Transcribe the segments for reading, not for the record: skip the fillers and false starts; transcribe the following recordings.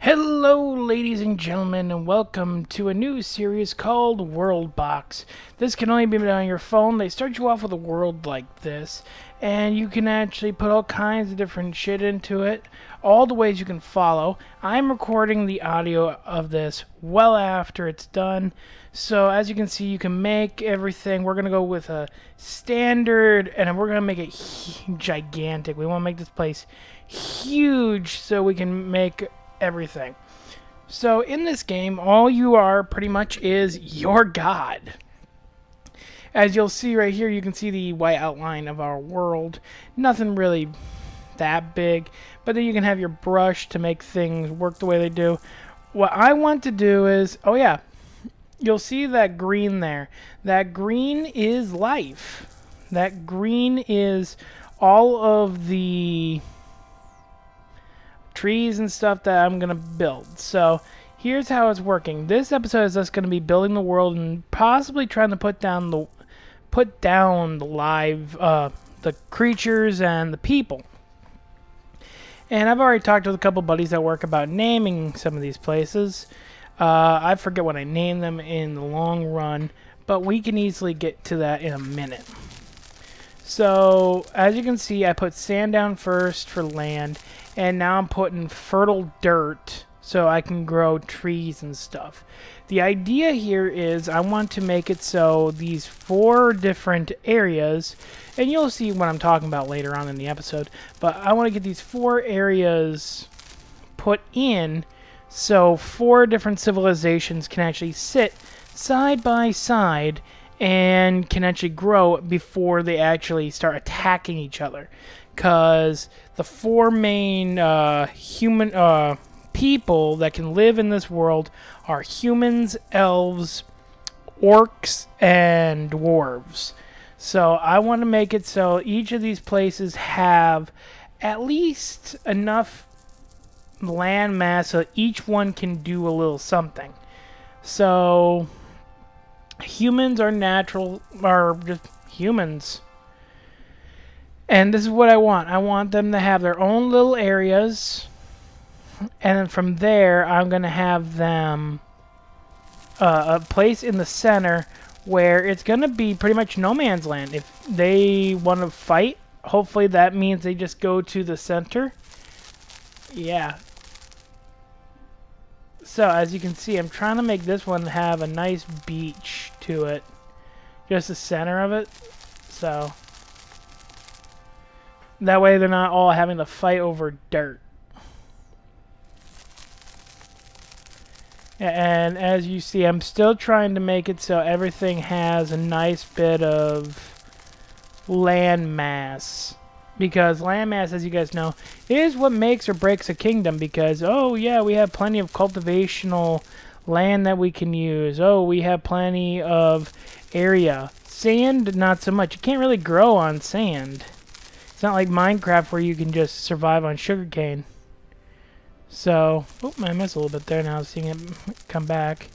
Hello, ladies and gentlemen, and welcome to a new series called World Box. This can only be done on your phone. They start you off with a world like this, and you can actually put all kinds of different shit into it, all the ways you can follow. I'm recording the audio of this well after it's done, so as you can see, you can make everything. We're going to go with a standard, and we're going to make it gigantic. We want to make this place huge so we can make everything. So in this game, all you are pretty much is your god. As you'll see right here, you can see the white outline of our world. Nothing really that big, but then you can have your brush to make things work the way they do. What I want to do is, oh yeah, you'll see that green there. That green is life. That green is all of the trees and stuff that I'm gonna build. So here's how it's working. This episode is just gonna be building the world and possibly trying to put down the the creatures and the people. And I've already talked with a couple buddies at work about naming some of these places. I forget what I name them in the long run, but we can easily get to that in a minute. So as you can see, I put sand down first for land, and now I'm putting fertile dirt so I can grow trees and stuff. The idea here is I want to make it so these 4 different areas, and you'll see what I'm talking about later on in the episode, but I want to get these 4 areas put in so 4 different civilizations can actually sit side by side and can actually grow before they actually start attacking each other. Because the 4 main human people that can live in this world are humans, elves, orcs, and dwarves. So I want to make it so each of these places have at least enough land mass so each one can do a little something. So humans are just humans. And this is what I want. I want them to have their own little areas. And then from there, I'm going to have them a place in the center where it's going to be pretty much no man's land. If they want to fight, hopefully that means they just go to the center. Yeah. So as you can see, I'm trying to make this one have a nice beach to it. Just the center of it. So that way they're not all having to fight over dirt. And as you see, I'm still trying to make it so everything has a nice bit of land mass. Because land mass, as you guys know, is what makes or breaks a kingdom. Because, oh yeah, we have plenty of cultivational land that we can use. Oh, we have plenty of area. Sand, not so much. You can't really grow on sand. It's not like Minecraft where you can just survive on sugarcane. So, oh, I missed a little bit there now, seeing it come back.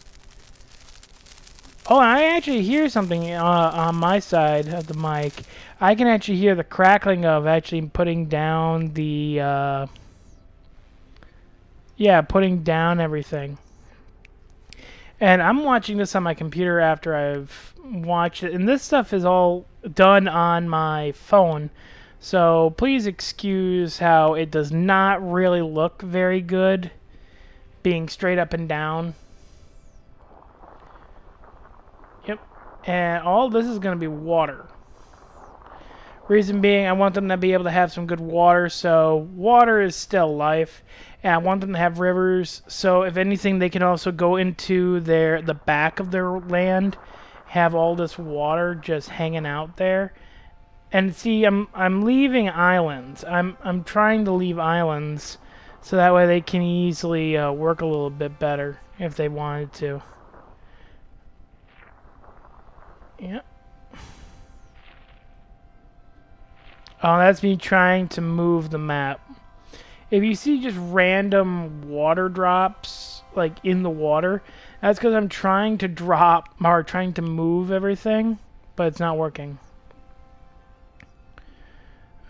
Oh, I actually hear something on my side of the mic. I can actually hear the crackling of actually putting down the, yeah, putting down everything. And I'm watching this on my computer after I've watched it. And this stuff is all done on my phone. So please excuse how it does not really look very good being straight up and down. Yep. And all this is going to be water. Reason being, I want them to be able to have some good water. So water is still life. And I want them to have rivers. So if anything, they can also go into the back of their land. Have all this water just hanging out there. And see, I'm leaving islands. I'm trying to leave islands so that way they can easily work a little bit better if they wanted to. Yep. Oh, that's me trying to move the map. If you see just random water drops like in the water, that's because I'm trying to trying to move everything, but it's not working.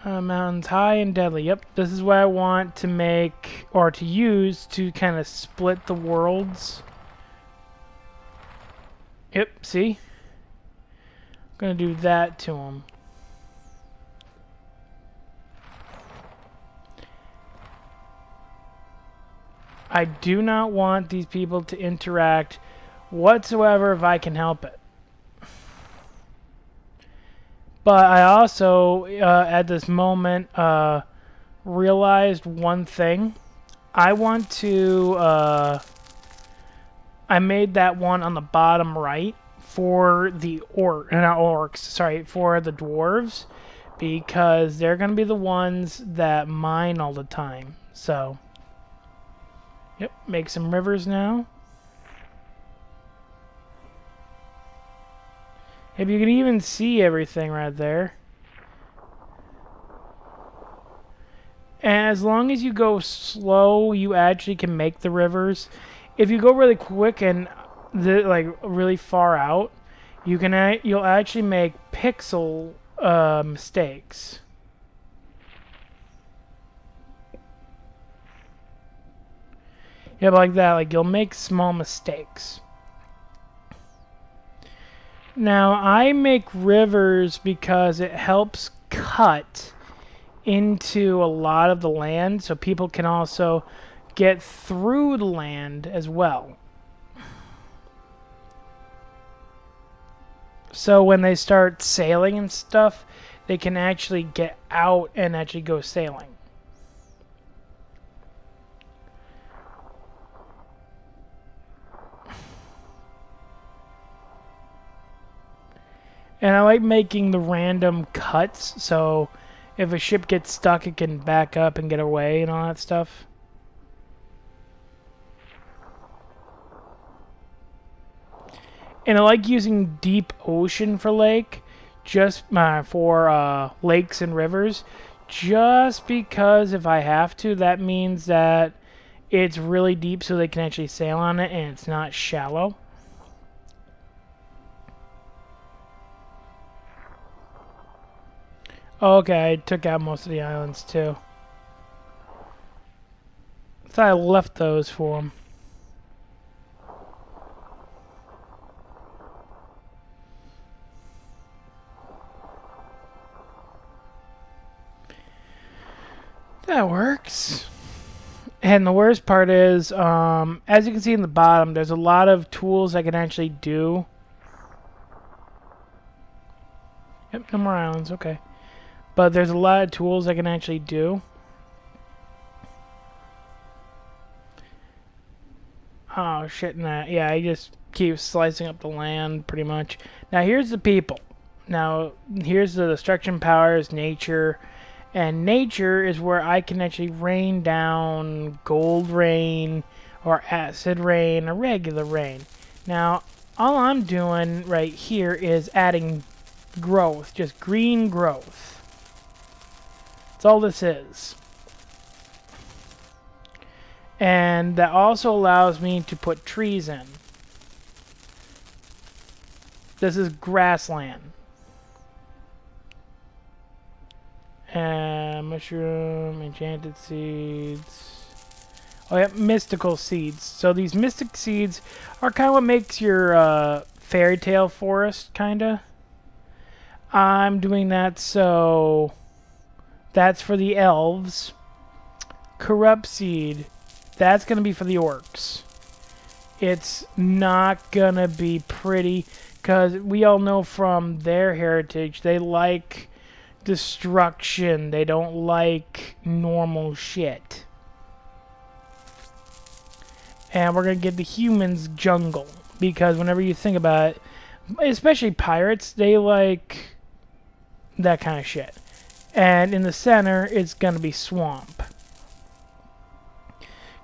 Mountains high and deadly. Yep, this is what I want to make, or to use, to kind of split the worlds. Yep, see? I'm going to do that to them. I do not want these people to interact whatsoever if I can help it. But I also, at this moment, realized one thing. I want to... I made that one on the bottom right for the for the dwarves, because they're going to be the ones that mine all the time. So... Yep, make some rivers now. If you can even see everything right there. And as long as you go slow, you actually can make the rivers. If you go really quick and like really far out, you'll actually make pixel mistakes. Yeah, like that. Like, you'll make small mistakes. Now, I make rivers because it helps cut into a lot of the land, so people can also get through the land as well. So when they start sailing and stuff, they can actually get out and actually go sailing. And I like making the random cuts, so if a ship gets stuck, it can back up and get away and all that stuff. And I like using deep ocean for lake, just for lakes and rivers, just because if I have to, that means that it's really deep so they can actually sail on it and it's not shallow. Okay, I took out most of the islands too. I thought I left those for them. That works. And the worst part is, as you can see in the bottom, there's a lot of tools I can actually do. Yep, no more islands, okay. But there's a lot of tools I can actually do. Oh, shit, nah. Yeah, I just keep slicing up the land, pretty much. Now, here's the people. Now, here's the destruction powers, nature. And nature is where I can actually rain down gold rain, or acid rain, or regular rain. Now, all I'm doing right here is adding growth, just green growth. That's all this is. And that also allows me to put trees in. This is grassland. Mushroom, enchanted seeds. Oh yeah, mystical seeds. So these mystic seeds are kind of what makes your fairy tale forest, kinda. I'm doing that so that's for the elves. Corrupt seed, that's gonna be for the orcs. It's not gonna be pretty, because we all know from their heritage they like destruction. They don't like normal shit. And we're going to get the humans jungle, because whenever you think about it, especially pirates, they like that kind of shit. And in the center, it's going to be swamp.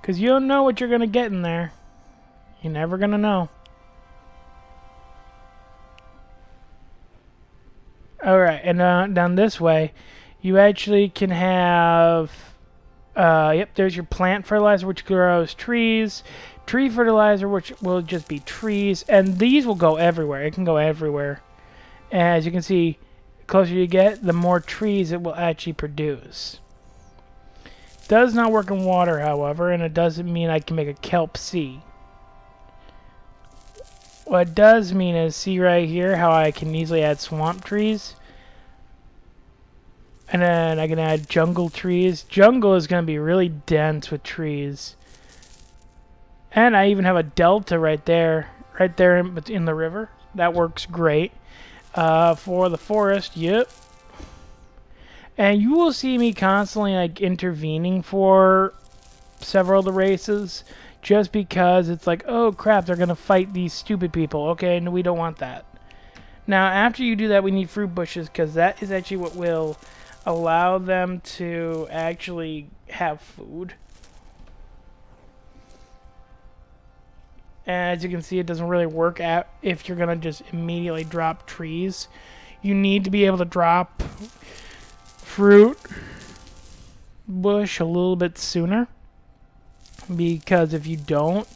Because you don't know what you're going to get in there. You're never going to know. Alright, and down this way, you actually can have, yep, there's your plant fertilizer, which grows trees, tree fertilizer, which will just be trees, and these will go everywhere. It can go everywhere. As you can see, closer you get, the more trees it will actually produce. Does not work in water, however, and it doesn't mean I can make a kelp sea. What it does mean is, see right here how I can easily add swamp trees? And then I can add jungle trees. Jungle is going to be really dense with trees. And I even have a delta right there in the river. That works great. For the forest, yep. And you will see me constantly like intervening for several of the races, just because it's like, oh crap, they're gonna fight these stupid people. Okay, no, we don't want that. Now, after you do that, we need fruit bushes, because that is actually what will allow them to actually have food. And as you can see, it doesn't really work out if you're gonna just immediately drop trees. You need to be able to drop fruit bush a little bit sooner, because if you don't,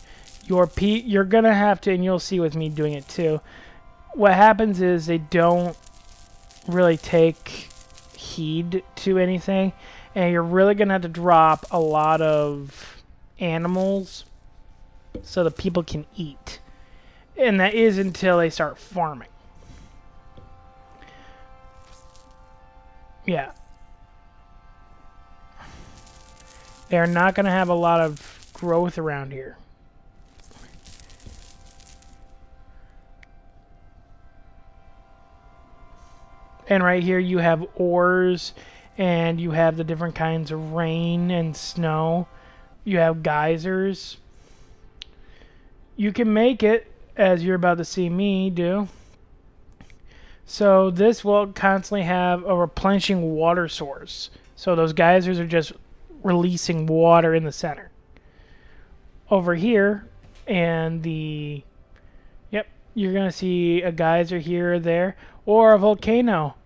you're gonna have to, and you'll see with me doing it too, what happens is they don't really take heed to anything, and you're really gonna have to drop a lot of animals so the people can eat, and that is until they start farming. Yeah, they're not gonna have a lot of growth around here. And right here you have ores, and you have the different kinds of rain and snow. You have geysers. You can make it, as you're about to see me do. So this will constantly have a replenishing water source. So those geysers are just releasing water in the center. Over here, and yep, you're going to see a geyser here or there, or a volcano,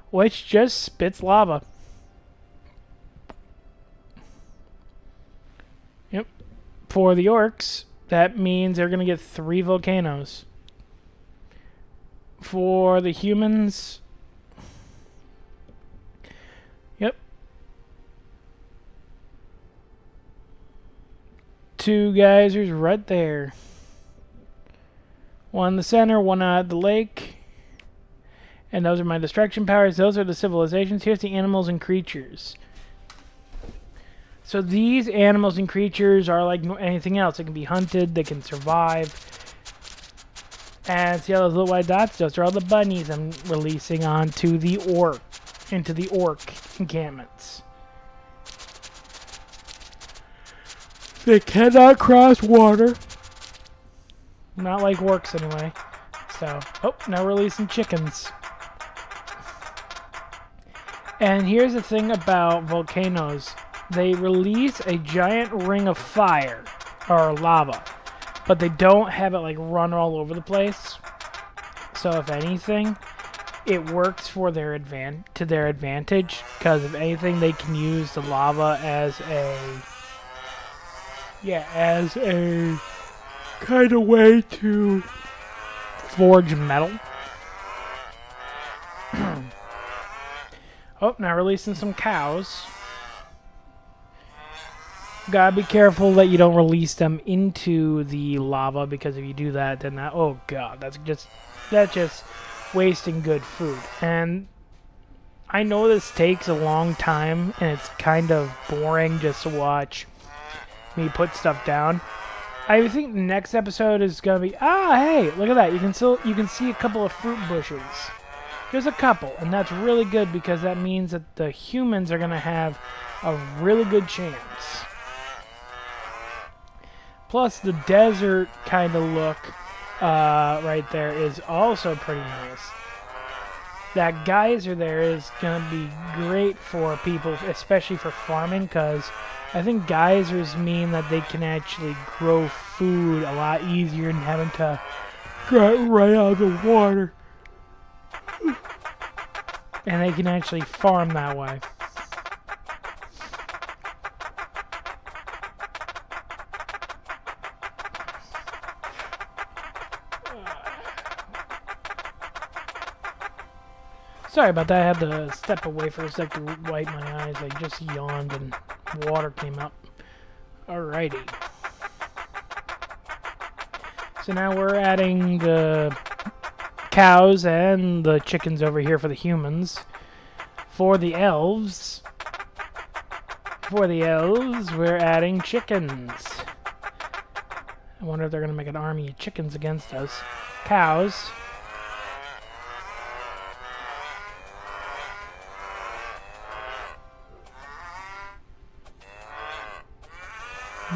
which just spits lava. Yep. For the orcs, that means they're going to get 3 volcanoes. For the humans, yep, 2 geysers right there. One in the center, one at the lake. And those are my destruction powers. Those are the civilizations. Here's the animals and creatures. So these animals and creatures are like anything else. They can be hunted. They can survive. And see all those little white dots? Those are all the bunnies I'm releasing onto the orc, into the orc encampments. They cannot cross water. Not like orcs anyway. So, oh, now releasing chickens. And here's the thing about volcanoes. They release a giant ring of fire, or lava, but they don't have it like run all over the place. So if anything, it works for their advantage, because if anything, they can use the lava as a kind of way to forge metal. Oh, now releasing some cows. Gotta be careful that you don't release them into the lava, because if you do that, then that, oh god, that's just wasting good food. And I know this takes a long time, and it's kind of boring just to watch me put stuff down. I think the next episode is gonna be, hey, look at that, you can see a couple of fruit bushes. There's a couple, and that's really good, because that means that the humans are gonna have a really good chance. Plus, the desert kind of look right there is also pretty nice. That geyser there is going to be great for people, especially for farming, because I think geysers mean that they can actually grow food a lot easier than having to get right out of the water. And they can actually farm that way. Sorry about that. I had to step away for a sec to wipe my eyes. I just yawned and water came up. Alrighty. So now we're adding the cows and the chickens over here for the humans. For the elves, we're adding chickens. I wonder if they're going to make an army of chickens against us. Cows.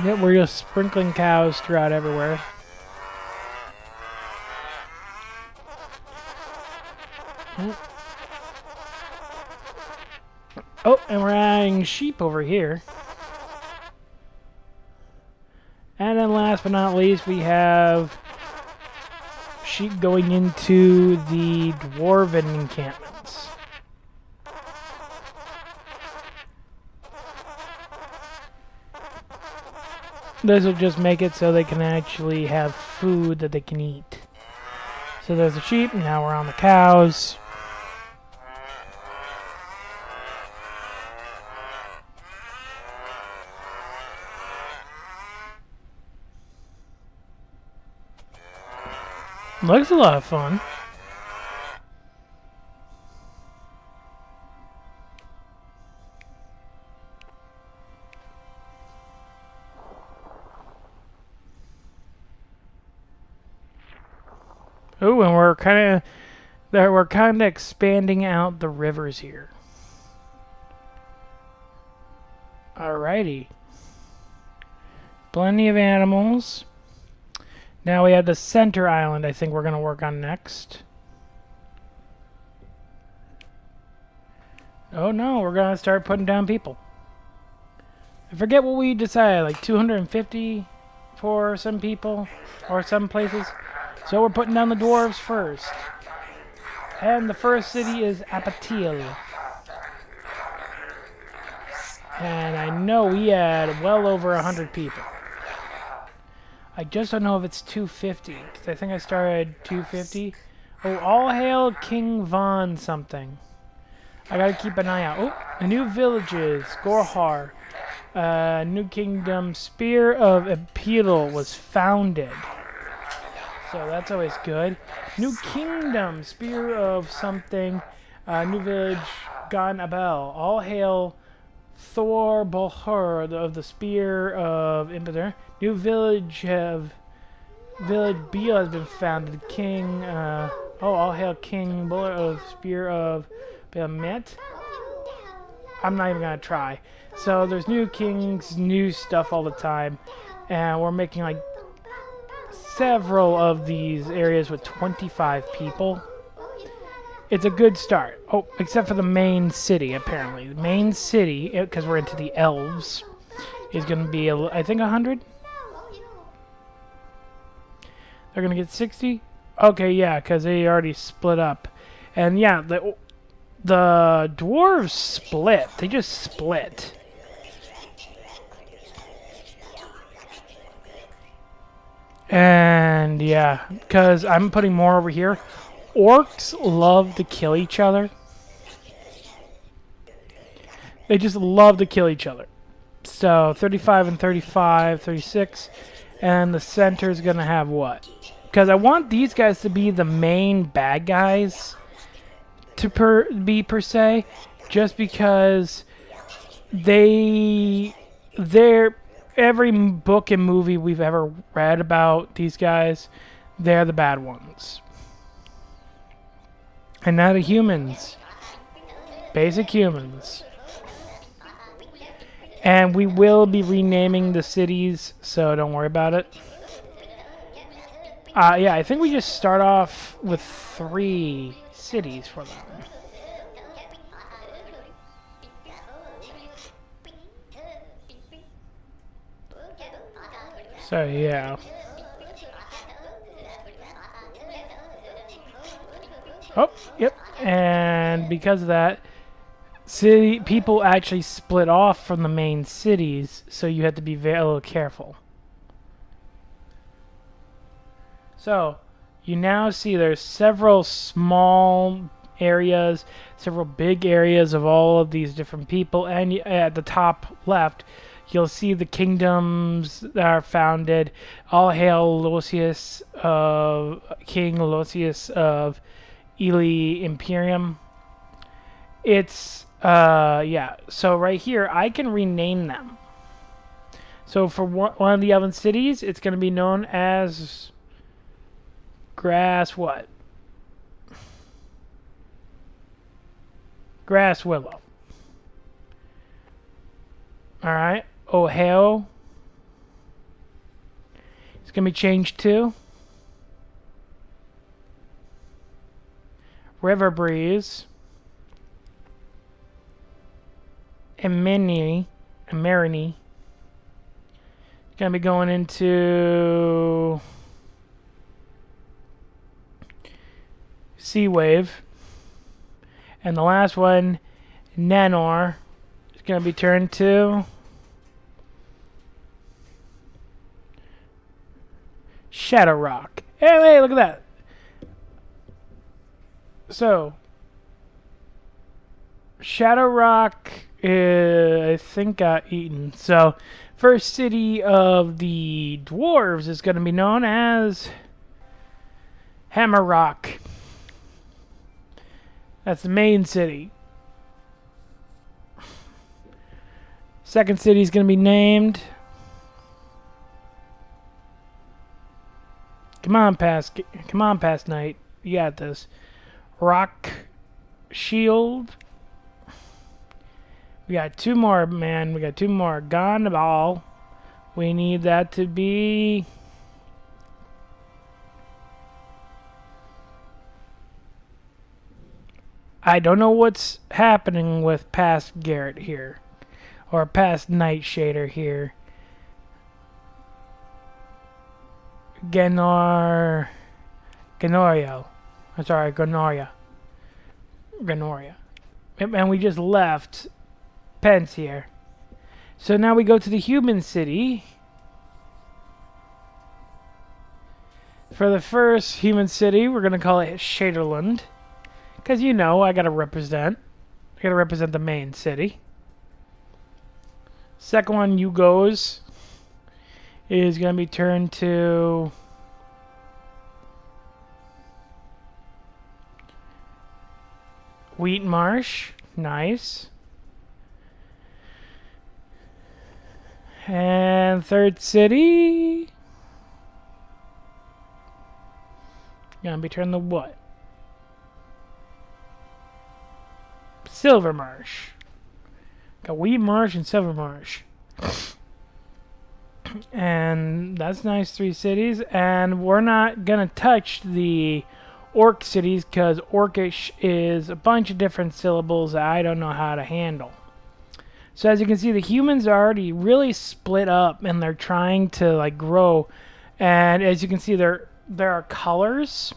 Yep, we're just sprinkling cows throughout everywhere. Yep. Oh, and we're adding sheep over here. And then last but not least, we have sheep going into the Dwarven encampments. This will just make it so they can actually have food that they can eat. So there's the sheep, now we're on the cows. Looks a lot of fun. Oh, and we're kind of expanding out the rivers here. Alrighty. Plenty of animals. Now we have the center island I think we're going to work on next. Oh no, we're going to start putting down people. I forget what we decided, like 250 for some people or some places. So we're putting down the dwarves first. And the first city is Apatil. And I know we had well over 100 people. I just don't know if it's 250, because I think I started 250. Oh, all hail King Von something. I gotta keep an eye out. Oh, the new villages, Gorhar. New Kingdom, Spear of Appeal was founded. So that's always good. New Kingdom, Spear of something. New village, Gan Abel. All hail Thor Bolhur of the Spear of Impeter. New village Village Beal has been founded. King, all hail King Buller of Spear of Belmet. I'm not even gonna try. So there's new kings, new stuff all the time, and we're making like several of these areas with 25 people. It's a good start. Oh, except for the main city, apparently. The main city, because we're into the elves, is going to be, I think, 100? They're going to get 60? Okay, yeah, because they already split up. And yeah, the dwarves split. They just split. And yeah, because I'm putting more over here. Orcs love to kill each other. They just love to kill each other. So 35 and 35, 36. And the center is going to have what? Because I want these guys to be the main bad guys to per se. Just because they're every book and movie we've ever read about these guys, they're the bad ones. And now the humans. Basic humans. And we will be renaming the cities, so don't worry about it. Yeah, I think we just start off with 3 cities for them. So, yeah. Oh, yep. And because of that, people actually split off from the main cities, so you have to be a little careful. So, you now see there's several small areas, several big areas of all of these different people. And at the top left, you'll see the kingdoms that are founded. All hail Lucius of King Lucius of Ely Imperium. It's yeah. So right here, I can rename them. So for one of the Elven cities, it's going to be known as Grass what? Grass Willow. Alright. Ohio. It's going to be changed to River Breeze. Emery. It's going to be going into Sea Wave. And the last one, Nanor, is going to be turned to Shadow Rock. Hey, look at that. So, Shadow Rock, I think, got eaten. So, first city of the dwarves is going to be known as Hammer Rock. That's the main city. Second city is going to be named. Come on, past night. You got this. Rock Shield. We got two more, man. We got two more. Gone ball. We need that to be I don't know what's happening with past Garrett here. Or past Nightshader here. Ganoria. I'm sorry, Ganoria. And we just left Pence here. So now we go to the human city. For the first human city, we're going to call it Shaderland. Because, you know, I gotta represent the main city. Second one, Yugos, is gonna be turned to Wheat Marsh. Nice. And third city, gonna be turned to what? Silver Marsh. Got Wheat Marsh and Silver Marsh. And that's nice, 3 cities. And we're not going to touch the Orc cities because Orcish is a bunch of different syllables that I don't know how to handle. So as you can see, the humans are already really split up and they're trying to like grow. And as you can see, there are colors.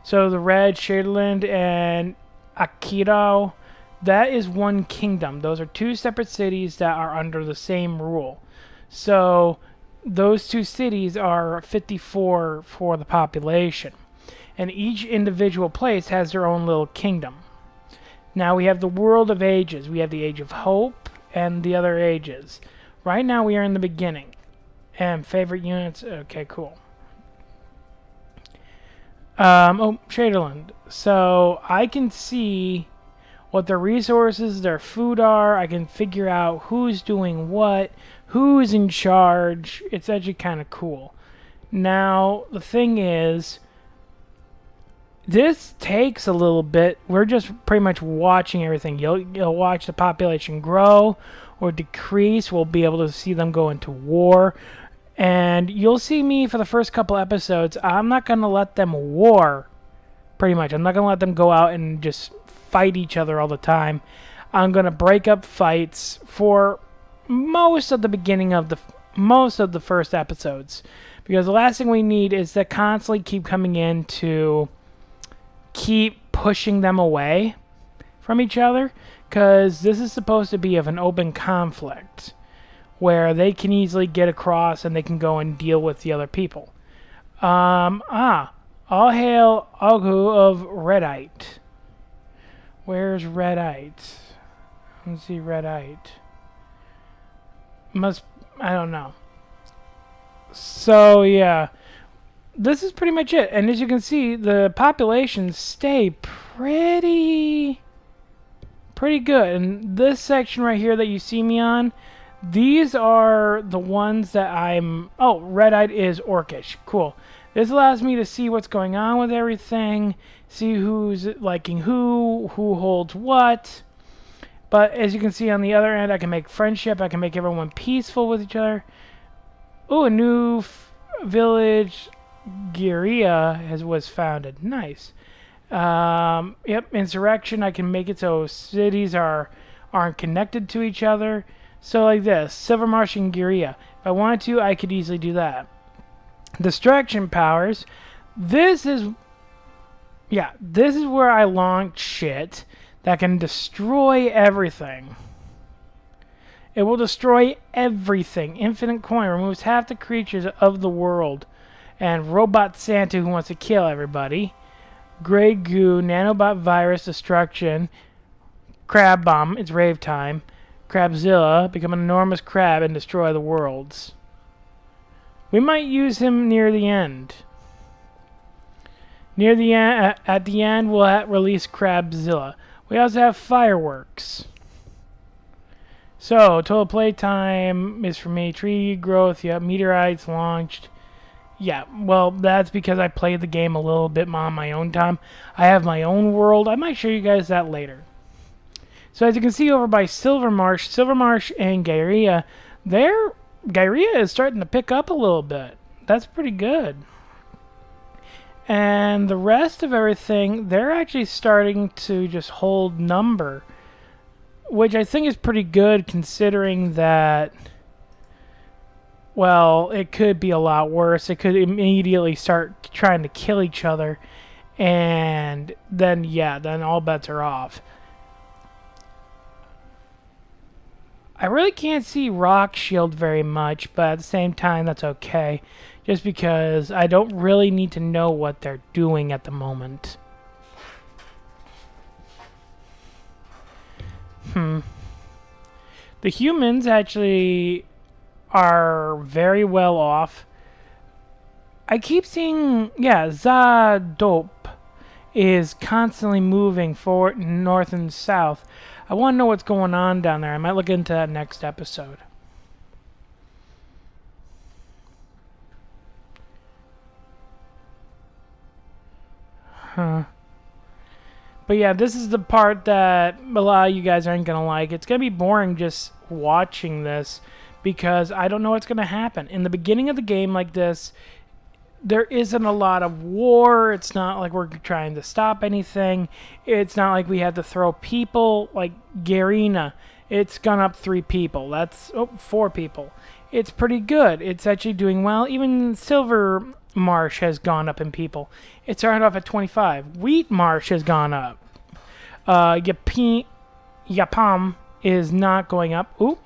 So the red, Shaderland, and Akito, that is one kingdom. Those are 2 separate cities that are under the same rule. So those 2 cities are 54 for the population. And each individual place has their own little kingdom. Now we have the World of Ages. We have the Age of Hope and the other ages. Right now we are in the beginning. And favorite units, okay, cool. Shaderland. So I can see what their resources, their food are. I can figure out who's doing what, who's in charge. It's actually kind of cool. Now, the thing is, this takes a little bit. We're just pretty much watching everything. You'll watch the population grow or decrease. We'll be able to see them go into war. And you'll see me for the first couple episodes. I'm not going to let them war, pretty much. I'm not going to let them go out and just fight each other all the time. I'm going to break up fights for most of the beginning of most of the first episodes. Because the last thing we need is to constantly keep coming in to keep pushing them away from each other. Because this is supposed to be of an open conflict, where they can easily get across and they can go and deal with the other people. All hail Ogu of Redite. Where's Redite? Let's see, Redite. I don't know. So, yeah. This is pretty much it. And as you can see, the populations stay pretty good. And this section right here that you see me on, these are the ones that I'm... Oh, Redite is Orcish. Cool. This allows me to see what's going on with everything, see who's liking who holds what. But as you can see on the other end, I can make friendship. I can make everyone peaceful with each other. Oh, a new village, Giria, was founded. Nice. Yep, insurrection. I can make it so cities aren't connected to each other. So like this, Silvermarsh and Giria. If I wanted to, I could easily do that. Destruction powers. This is where I launch shit that can destroy everything. It will destroy everything. Infinite coin removes half the creatures of the world. And Robot Santa who wants to kill everybody. Grey Goo, Nanobot Virus Destruction. Crab Bomb, it's rave time. Crabzilla, become an enormous crab and destroy the worlds. We might use him near the end. Near the end, at the end, we'll release Crabzilla. We also have fireworks. So, total playtime is for me. Tree growth, yeah, meteorites launched. Yeah, well, that's because I played the game a little bit on my own time. I have my own world. I might show you guys that later. So, as you can see over by Silvermarsh and Giria, Giria is starting to pick up a little bit. That's pretty good. And the rest of everything, they're actually starting to just hold number, which I think is pretty good considering that, well, it could be a lot worse. It could immediately start trying to kill each other, and then, yeah, then all bets are off. I really can't see Rock Shield very much, but at the same time, that's okay. Just because I don't really need to know what they're doing at the moment. The humans actually are very well off. I keep seeing, yeah, Zadop is constantly moving forward, north and south. I want to know what's going on down there. I might look into that next episode. But yeah, this is the part that a lot of you guys aren't going to like. It's going to be boring just watching this because I don't know what's going to happen. In the beginning of the game like this, there isn't a lot of war. It's not like we're trying to stop anything. It's not like we had to throw people like Garina. It's gone up 3 people. That's 4 people. It's pretty good. It's actually doing well. Even Silver Marsh has gone up in people. It started off at 25. Wheat Marsh has gone up. Yapam is not going up. Oop.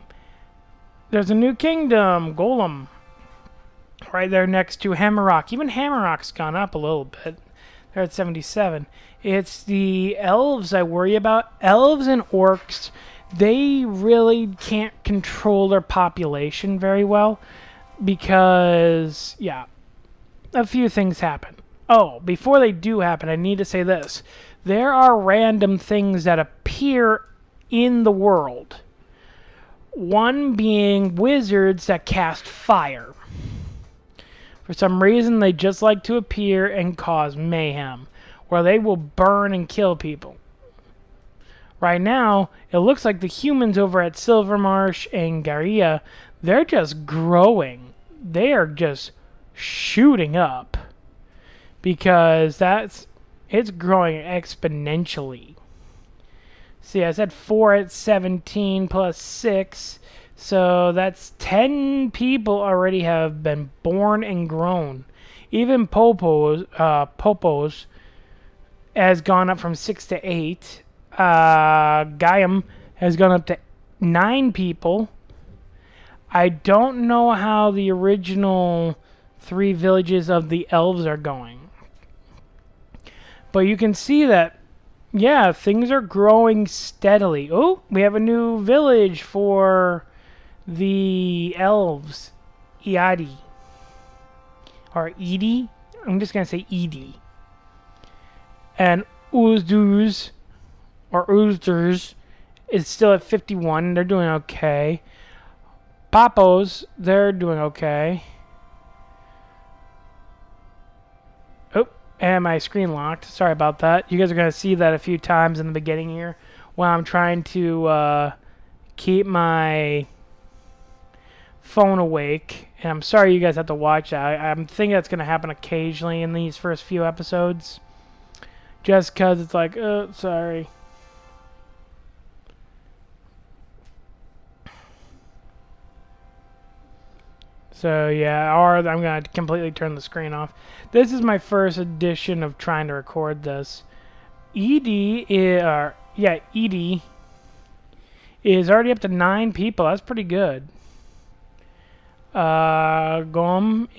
There's a new kingdom. Golem. Right there next to Hammerrock. Even Hammerrock's gone up a little bit. They're at 77. It's the elves I worry about. Elves and orcs, they really can't control their population very well because, yeah, a few things happen. Oh, before they do happen, I need to say this. There are random things that appear in the world. One being wizards that cast fire. For some reason, they just like to appear and cause mayhem, where they will burn and kill people. Right now, it looks like the humans over at Silvermarsh and Giria, they're just growing. They are just shooting up. Because it's growing exponentially. See, I said 4 at 17 plus 6. So that's 10 people already have been born and grown. Even Popos has gone up from 6 to 8. Gaiam has gone up to 9 people. I don't know how the original 3 villages of the elves are going. But you can see that Yeah, things are growing steadily. Oh, we have a new village for the elves. Iadi. Or Edie. I'm just going to say Edie. And Uzduz, or Uzders, is still at 51. They're doing okay. Papos, they're doing okay. Oh, and my screen locked. Sorry about that. You guys are going to see that a few times in the beginning here while I'm trying to keep my phone awake. And I'm sorry you guys have to watch that. I'm thinking that's going to happen occasionally in these first few episodes. Just because it's like, oh, sorry. So yeah, or I'm going to completely turn the screen off. This is my first edition of trying to record this. Edie is already up to 9 people. That's pretty good. Goem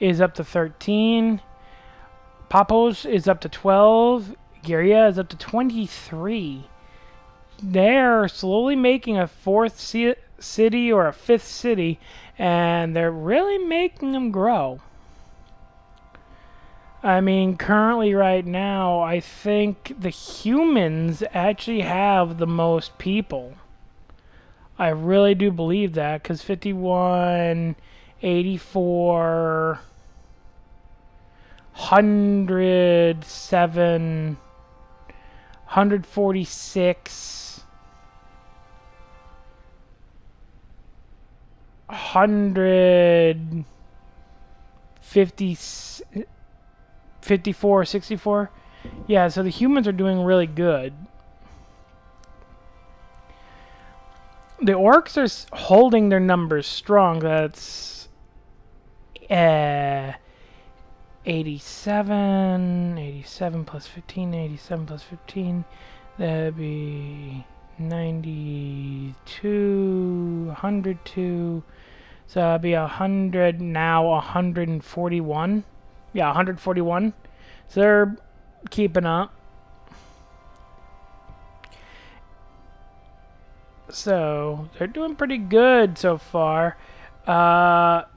is up to 13. Papos is up to 12. Giria is up to 23. They're slowly making a 4th city or a 5th city, and they're really making them grow. I mean, currently right now, I think the humans actually have the most people. I really do believe that, because 51, 84, 107, 146, 54, 64. Yeah, so the humans are doing really good. The orcs are holding their numbers strong. That's 87 plus 15, 87 plus 15. That'd be 92, 102. So that'd be 100, now 141. Yeah, 141. So they're keeping up. So they're doing pretty good so far.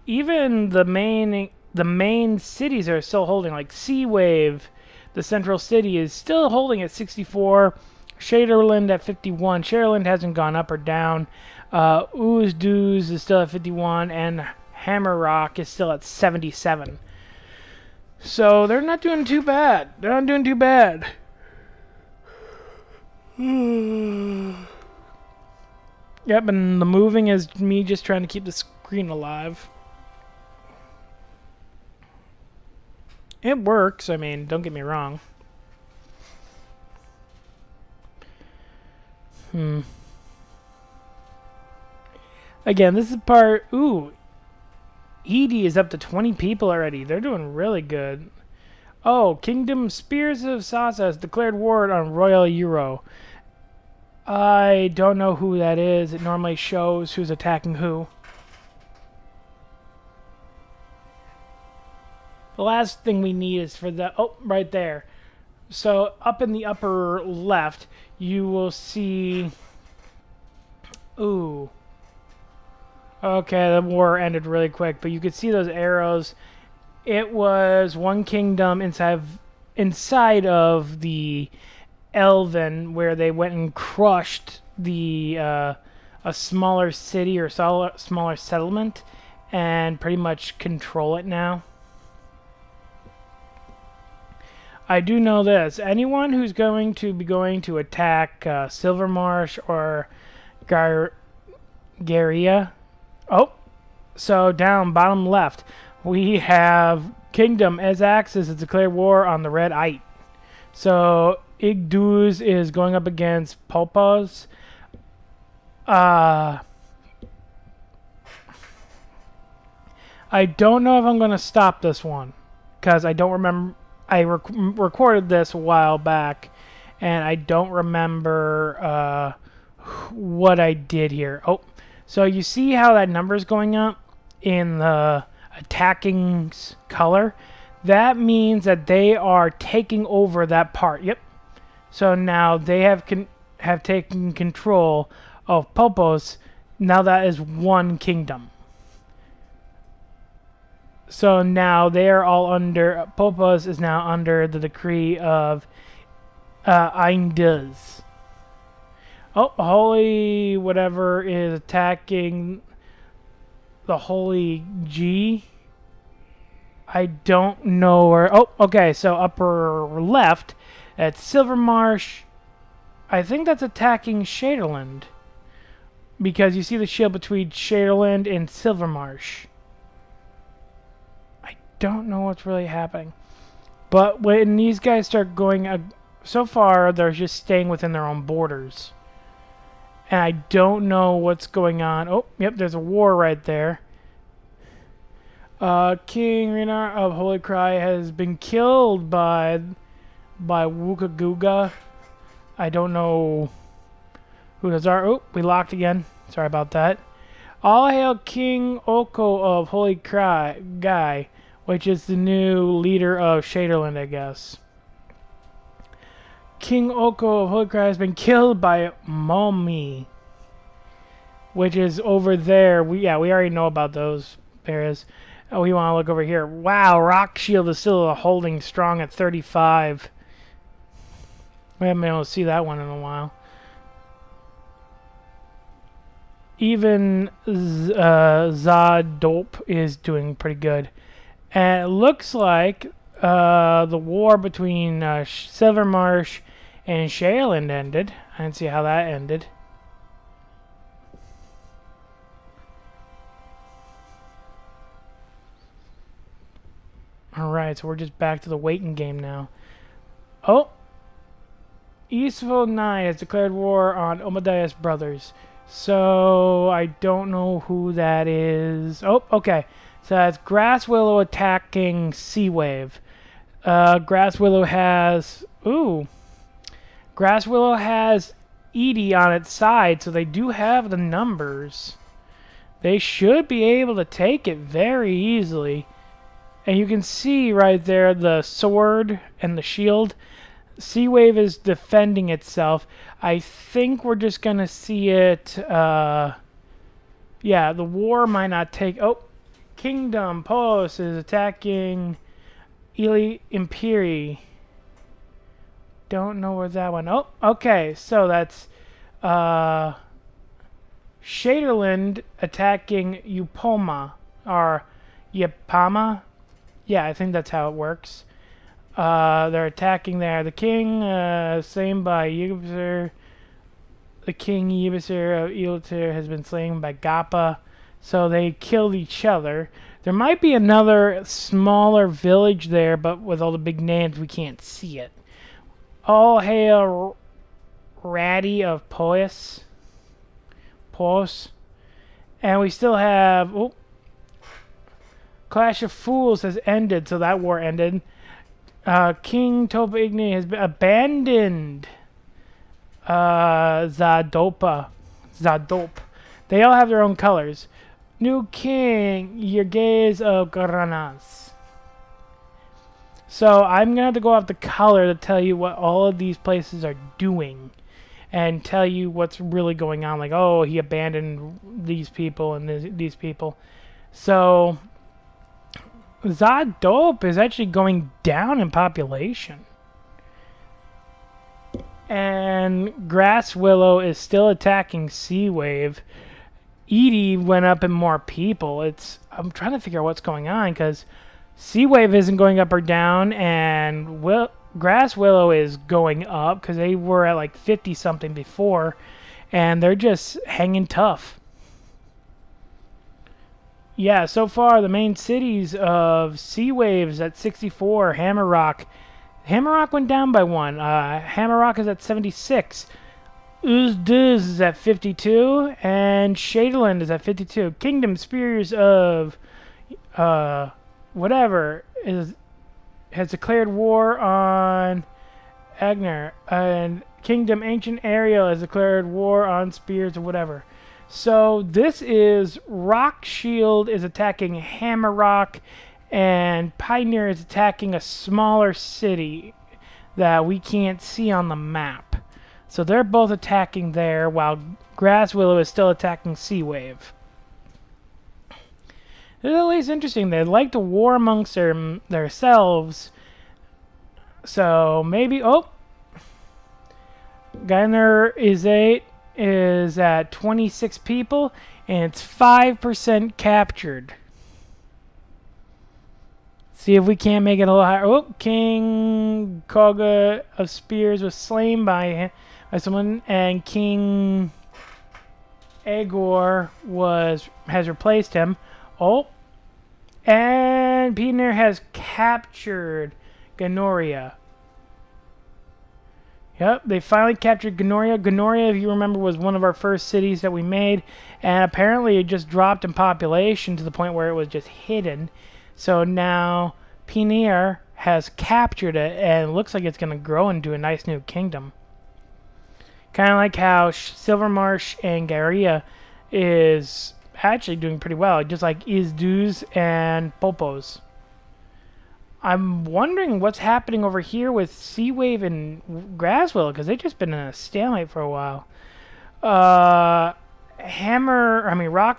Even the main cities are still holding, like Sea Wave, the central city is still holding at 64. Shaderland at 51. Shaderland hasn't gone up or down. Ooze is still at 51, and Hammer Rock is still at 77. So they're not doing too bad. They're not doing too bad. Yep, and the moving is me just trying to keep the screen alive. It works, I mean, don't get me wrong. Again, this is part... Ooh. Edie is up to 20 people already. They're doing really good. Oh, Kingdom Spears of Sasa has declared war on Royal Euro. I don't know who that is. It normally shows who's attacking who. The last thing we need is for the... Oh, right there. So up in the upper left, you will see... Ooh. Okay, the war ended really quick, but you could see those arrows. It was one kingdom inside of the Elven, where they went and crushed the a smaller city or smaller settlement, and pretty much control it now. I do know this: anyone who's going to attack Silvermarsh or Garia. Oh, so down bottom left, we have Kingdom as Axis has declared war on the Red Ite. So Igduz is going up against Popos. I don't know if I'm going to stop this one, because I don't remember. I recorded this a while back, and I don't remember what I did here. Oh, so you see how that number is going up in the attacking's color? that means that they are taking over that part. Yep. So now they have taken control of Popos. Now that is one kingdom. So now they are all under... Popos is now under the decree of Einduz. Oh, Holy whatever is attacking the Holy G. I don't know where... Oh, okay, so upper left, it's Silvermarsh. I think that's attacking Shaderland. Because you see the shield between Shaderland and Silvermarsh. I don't know what's really happening. But when these guys start going... so far, they're just staying within their own borders. And I don't know what's going on. Oh, yep, there's a war right there. King Renar of Holy Cry has been killed by Wukaguga. I don't know who those are. Oh, we locked again. Sorry about that. All hail King Oko of Holy Cry Guy, which is the new leader of Shaderland, I guess. King Oko of Holy Cry has been killed by Momi, which is over there. We already know about those areas. Oh, we want to look over here. Wow, Rock Shield is still holding strong at 35. We haven't been able to see that one in a while. Even Zadop is doing pretty good. And it looks like the war between Silvermarsh and Shadeland ended. I didn't see how that ended. Alright, so we're just back to the waiting game now. Oh! Eastville 9 has declared war on Omadias Brothers. So, I don't know who that is. Oh, okay. So that's Grass Willow attacking Sea Wave. Grass Willow has... Ooh. Grass Willow has Edie on its side, so they do have the numbers. They should be able to take it very easily. And you can see right there the sword and the shield. Sea Wave is defending itself. I think we're just going to see it... yeah, the war might not take... Oh, Kingdom Post is attacking Ili Imperi. Don't know where that one... Oh, okay, so that's... Shaderland attacking Upoma. Or Yapama. Yeah, I think that's how it works. They're attacking there. The king, slain by Yibasir. The king Yibasir of Iltir has been slain by Gappa. So they killed each other. There might be another smaller village there, but with all the big names, we can't see it. All hail Ratty of Pois. And we still have... Oh, Clash of Fools has ended, so that war ended. King Topa Igni has been abandoned. Zadop. They all have their own colors. New King Yergaze of Garanas. So I'm going to have to go off the color to tell you what all of these places are doing. And tell you what's really going on. Like, oh, he abandoned these people and these people. So... Zadop is actually going down in population. And Grass Willow is still attacking Sea Wave. Edie went up in more people. I'm trying to figure out what's going on because Sea Wave isn't going up or down, and Grass Willow is going up because they were at like 50 something before, and they're just hanging tough. Yeah, so far the main cities of Sea Waves at 64. Hammerrock went down by 1. Hammerrock is at 76. Uzduz is at 52, and Shadeland is at 52. Kingdom Spears of whatever has declared war on Agner, and Kingdom Ancient Ariel has declared war on Spears or whatever. So this is Rock Shield is attacking Hammerrock, and Pioneer is attacking a smaller city that we can't see on the map. So they're both attacking there, while Grass Willow is still attacking Sea Wave. It's at least interesting. They like to war amongst themselves. So maybe... Oh! Geiner is at 26 people, and it's 5% captured. See if we can't make it a little higher. Oh, King Koga of Spears was slain by someone, and King Agor has replaced him. Oh, and Pioneer has captured Ganoria. Yep, they finally captured Ganoria. Ganoria, if you remember, was one of our first cities that we made, and apparently it just dropped in population to the point where it was just hidden. So now Pioneer has captured it, and it looks like it's going to grow into a nice new kingdom. Kind of like how Silvermarsh and Garia is actually doing pretty well, just like Izduz and Popos. I'm wondering what's happening over here with Sea Wave and Grasswell, because they've just been in a stalemate for a while. Rock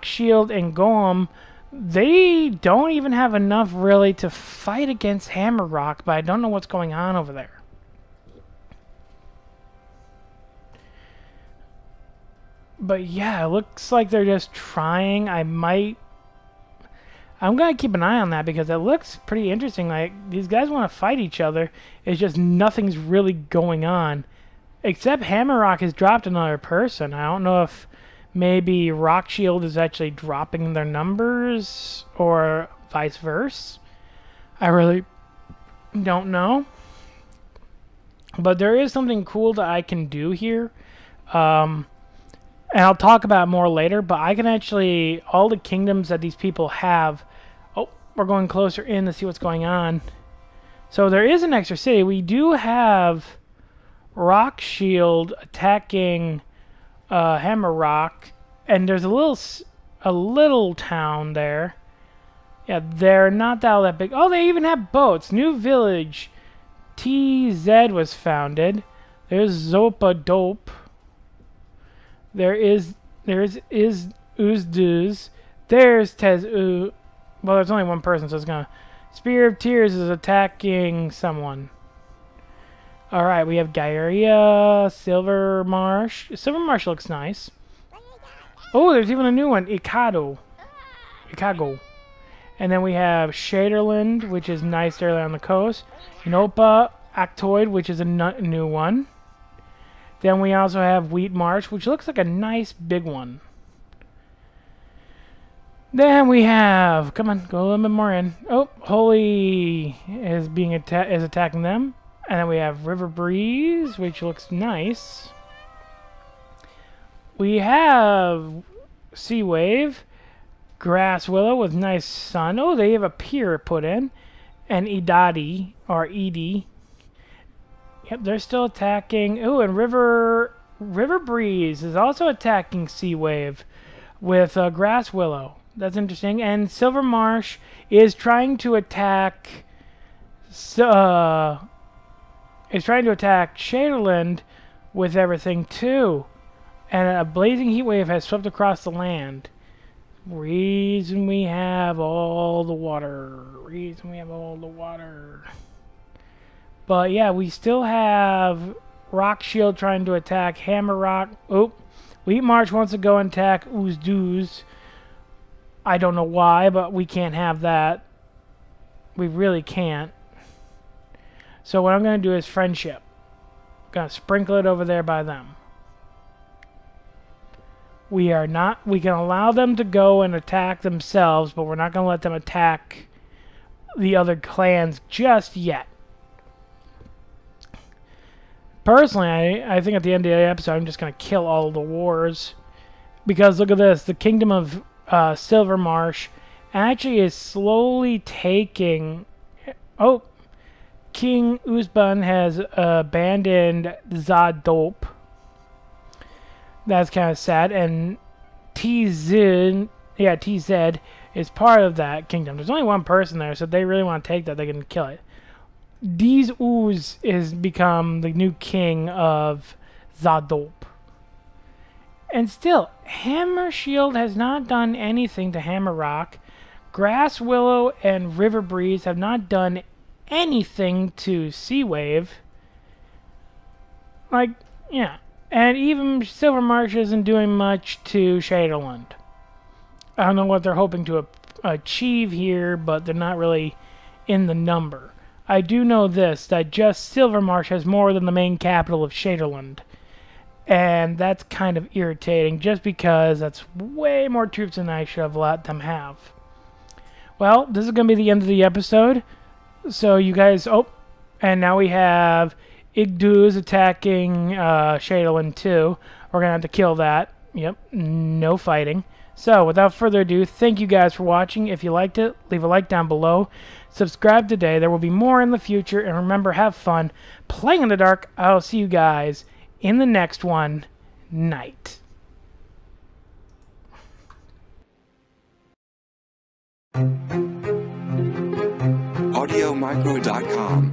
Shield and Golem, they don't even have enough really to fight against Hammer Rock, but I don't know what's going on over there. But yeah, it looks like they're just trying. I'm going to keep an eye on that because it looks pretty interesting. Like, these guys want to fight each other. It's just nothing's really going on. Except Hammerrock has dropped another person. I don't know if maybe Rock Shield is actually dropping their numbers or vice versa. I really don't know. But there is something cool that I can do here. And I'll talk about it more later, but I can actually, all the kingdoms that these people have, oh, we're going closer in to see what's going on. So there is an extra city. We do have Rock Shield attacking Hammer Rock, and there's a little town there. Yeah, they're not that big. Oh, they even have boats. New village, TZ was founded. There's Zopa Dope. There's Uzduz. There's Tezu. Well, there's only one person, so it's gonna... Spear of Tears is attacking someone. Alright, we have Gairia, Silvermarsh. Silvermarsh looks nice. Oh, there's even a new one. Ikago. And then we have Shaderland, which is nice there on the coast. Inopa, Actoid, which is a new one. Then we also have Wheat Marsh, which looks like a nice big one. Then we have, come on, go a little bit more in. Oh, Holy is attacking them. And then we have River Breeze, which looks nice. We have Sea Wave, Grass Willow with nice sun. Oh, they have a pier put in. And Idadi, or Edie. Yep, they're still attacking. Oh, and River Breeze is also attacking Sea Wave with Grass Willow. That's interesting. And Silvermarsh is trying to attack Shaderland with everything too. And a blazing heat wave has swept across the land. Reason we have all the water. But yeah, we still have Rock Shield trying to attack Hammer Rock. Oh, Wheat March wants to go and attack Uzduz. I don't know why, but we can't have that. We really can't. So what I'm going to do is friendship. I'm going to sprinkle it over there by them. We can allow them to go and attack themselves, but we're not going to let them attack the other clans just yet. Personally, I think at the end of the episode, I'm just going to kill all the wars. Because look at this. The Kingdom of Silvermarsh actually is slowly taking... Oh, King Uzban has abandoned Zadop. That's kind of sad. And TZ is part of that kingdom. There's only one person there, so if they really want to take that, they can kill it. These Ooze is become the new king of Zadop. And still, Hammer Shield has not done anything to Hammer Rock. Grass Willow and River Breeze have not done anything to Sea Wave. Like, yeah. And even Silver Marsh isn't doing much to Shaderland. I don't know what they're hoping to achieve here, but they're not really in the number. I do know this, that just Silver Marsh has more than the main capital of Shaderland. And that's kind of irritating, just because that's way more troops than I should have let them have. Well, this is going to be the end of the episode. So you guys... Oh, and now we have Igdoos attacking Shaderland too. We're going to have to kill that. Yep, no fighting. So, without further ado, thank you guys for watching. If you liked it, leave a like down below. Subscribe today. There will be more in the future. And remember, have fun playing in the dark. I'll see you guys in the next one. Night. AudioMicro.com